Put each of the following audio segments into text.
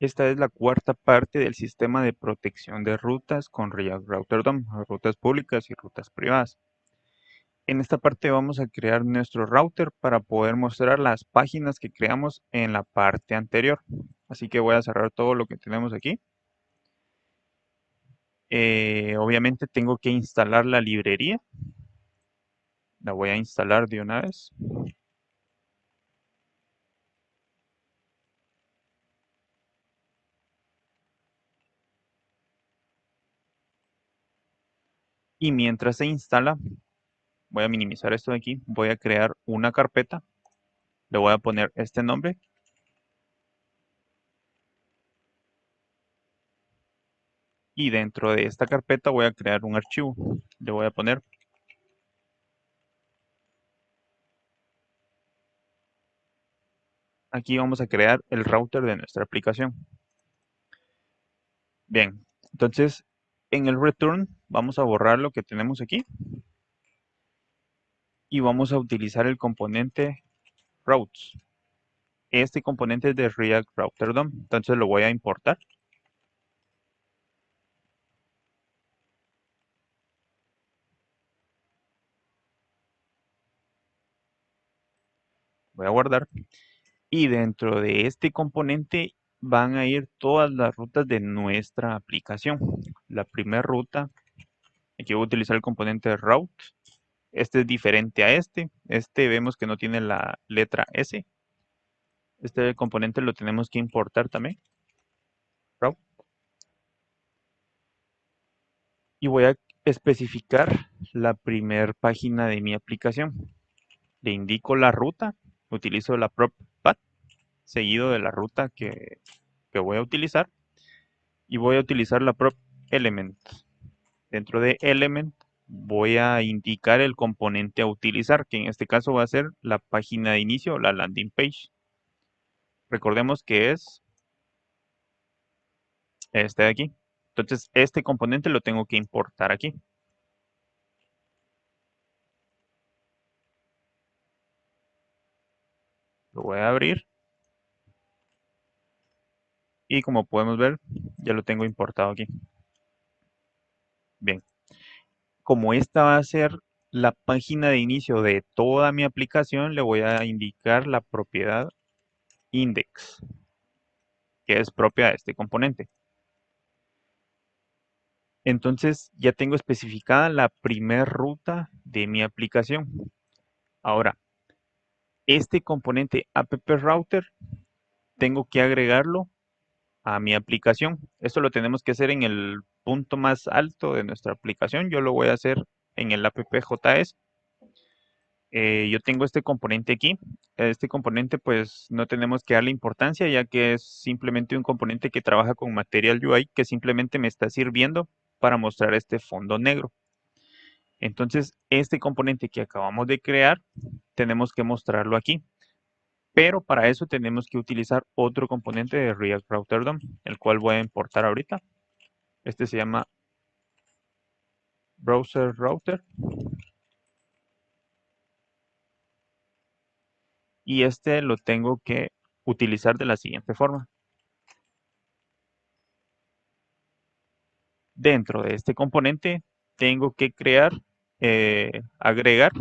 Esta es la cuarta parte del sistema de protección de rutas con React Router DOM, rutas públicas y rutas privadas. En esta parte vamos a crear nuestro router para poder mostrar las páginas que creamos en la parte anterior. Así que voy a cerrar todo lo que tenemos aquí. Obviamente tengo que instalar la librería. La voy a instalar de una vez. Y mientras se instala, voy a minimizar esto de aquí. Voy a crear una carpeta. Le voy a poner este nombre. Y dentro de esta carpeta voy a crear un archivo. Le voy a poner. Aquí vamos a crear el router de nuestra aplicación. Bien, entonces en el return vamos a borrar lo que tenemos aquí y vamos a utilizar el componente routes. Este componente es de React Router DOM, entonces lo voy a importar. Voy a guardar. Y dentro de este componente van a ir todas las rutas de nuestra aplicación. La primera ruta, aquí voy a utilizar el componente route. Este es diferente a este. Este vemos que no tiene la letra S. Este componente lo tenemos que importar también. Route. Y voy a especificar la primera página de mi aplicación. Le indico la ruta. Utilizo la prop path seguido de la ruta que voy a utilizar. Y voy a utilizar la prop element. Dentro de element voy a indicar el componente a utilizar, que en este caso va a ser la página de inicio, la landing page. Recordemos que es este de aquí. Entonces, este componente lo tengo que importar aquí. Lo voy a abrir. Y como podemos ver, ya lo tengo importado aquí. Bien. Como esta va a ser la página de inicio de toda mi aplicación, le voy a indicar la propiedad index, que es propia de este componente. Entonces ya tengo especificada la primera ruta de mi aplicación. Ahora, este componente app router tengo que agregarlo a mi aplicación. Esto lo tenemos que hacer en el punto más alto de nuestra aplicación. Yo lo voy a hacer en el app.js. Yo tengo este componente aquí. Este componente pues no tenemos que darle importancia ya que es simplemente un componente que trabaja con Material UI que simplemente me está sirviendo para mostrar este fondo negro. Entonces, este componente que acabamos de crear, tenemos que mostrarlo aquí. Pero para eso tenemos que utilizar otro componente de React Router DOM, el cual voy a importar ahorita. Este se llama Browser Router. Y este lo tengo que utilizar de la siguiente forma. Dentro de este componente tengo que agregar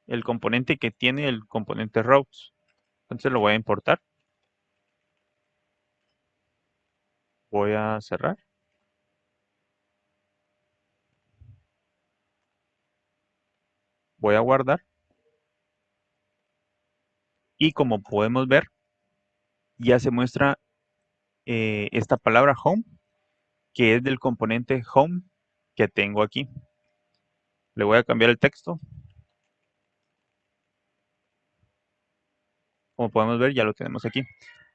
el componente que tiene el componente routes. Entonces lo voy a importar. Voy a cerrar. Voy a guardar. Y como podemos ver, ya se muestra esta palabra home, que es del componente home que tengo aquí. Le voy a cambiar el texto. Como podemos ver, ya lo tenemos aquí.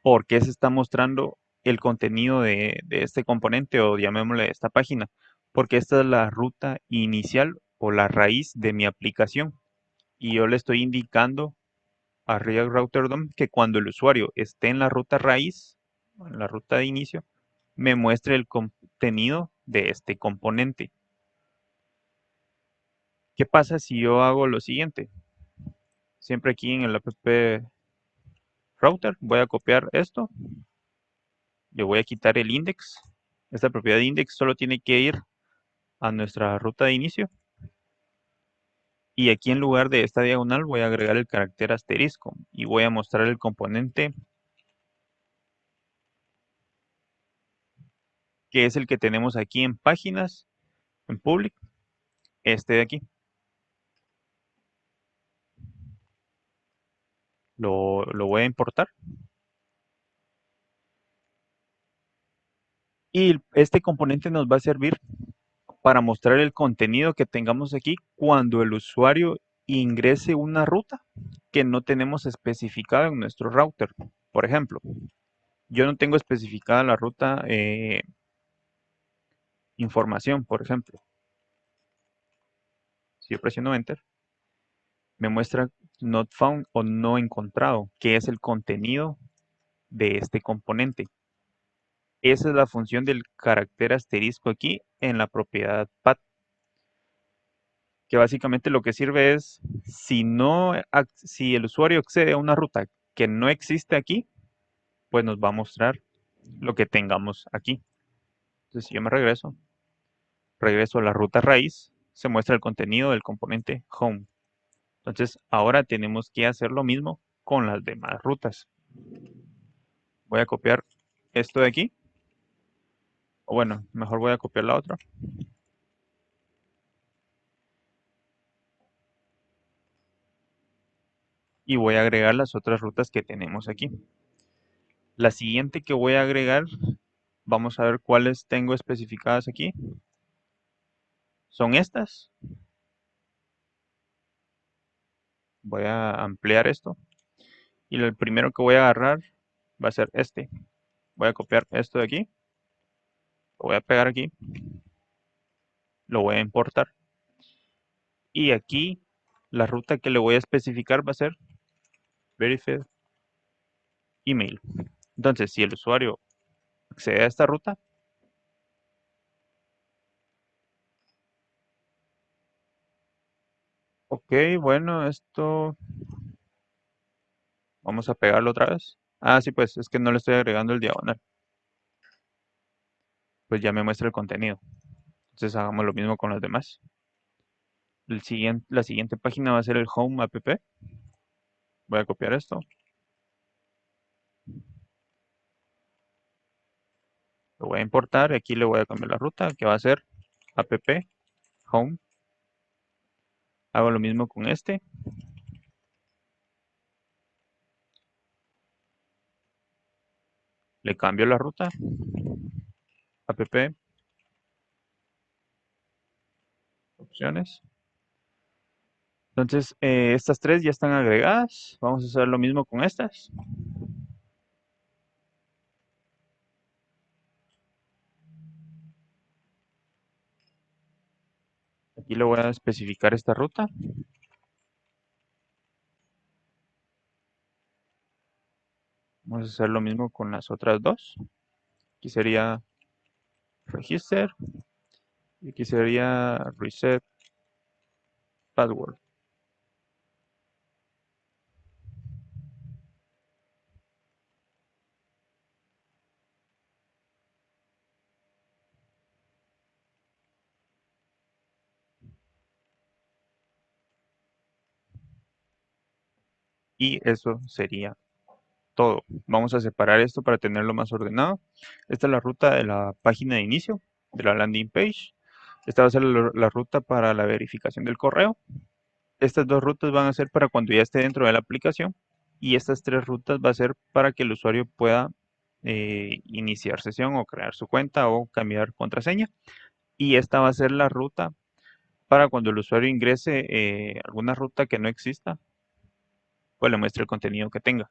¿Por qué se está mostrando el contenido de este componente o llamémosle esta página? Porque esta es la ruta inicial o la raíz de mi aplicación. Y yo le estoy indicando a React Router DOM que cuando el usuario esté en la ruta raíz, en la ruta de inicio, me muestre el contenido de este componente. ¿Qué pasa si yo hago lo siguiente? Siempre aquí en el app router voy a copiar esto Le voy a quitar el index. Esta propiedad de index solo tiene que ir a nuestra ruta de inicio. Y aquí en lugar de esta diagonal voy a agregar el carácter asterisco y voy a mostrar el componente que es el que tenemos aquí en páginas, en public, este de aquí. Lo voy a importar. Y este componente nos va a servir para mostrar el contenido que tengamos aquí cuando el usuario ingrese una ruta que no tenemos especificada en nuestro router. Por ejemplo, yo no tengo especificada la ruta información, por ejemplo. Si yo presiono Enter, me muestra not found o no encontrado, que es el contenido de este componente. Esa es la función del carácter asterisco aquí en la propiedad path, que básicamente lo que sirve es, si el usuario accede a una ruta que no existe aquí, pues nos va a mostrar lo que tengamos aquí. Entonces, si yo me regreso a la ruta raíz, se muestra el contenido del componente home. Entonces, ahora tenemos que hacer lo mismo con las demás rutas. Voy a copiar esto de aquí. O bueno, mejor voy a copiar la otra. Y voy a agregar las otras rutas que tenemos aquí. La siguiente que voy a agregar, vamos a ver cuáles tengo especificadas aquí. Son estas. Voy a ampliar esto. Y el primero que voy a agarrar va a ser este. Voy a copiar esto de aquí. Lo voy a pegar aquí. Lo voy a importar. Y aquí la ruta que le voy a especificar va a ser verified email. Entonces, si el usuario accede a esta ruta, ok, bueno, esto vamos a pegarlo otra vez. Ah, sí, pues es que no le estoy agregando el diagonal. Pues ya me muestra el contenido. Entonces hagamos lo mismo con los demás. La siguiente página va a ser el home app. Voy a copiar esto. Lo voy a importar. Aquí le voy a cambiar la ruta, que va a ser app home. Hago lo mismo con este. Le cambio la ruta. App opciones. Entonces, estas tres ya están agregadas. Vamos a hacer lo mismo con estas. Aquí le voy a especificar esta ruta. Vamos a hacer lo mismo con las otras dos. Aquí sería register y aquí sería reset password. Y eso sería todo. Vamos a separar esto para tenerlo más ordenado. Esta es la ruta de la página de inicio, de la landing page. Esta va a ser la ruta para la verificación del correo. Estas dos rutas van a ser para cuando ya esté dentro de la aplicación. Y estas tres rutas va a ser para que el usuario pueda iniciar sesión o crear su cuenta o cambiar contraseña. Y esta va a ser la ruta para cuando el usuario ingrese alguna ruta que no exista, pues le muestre el contenido que tenga.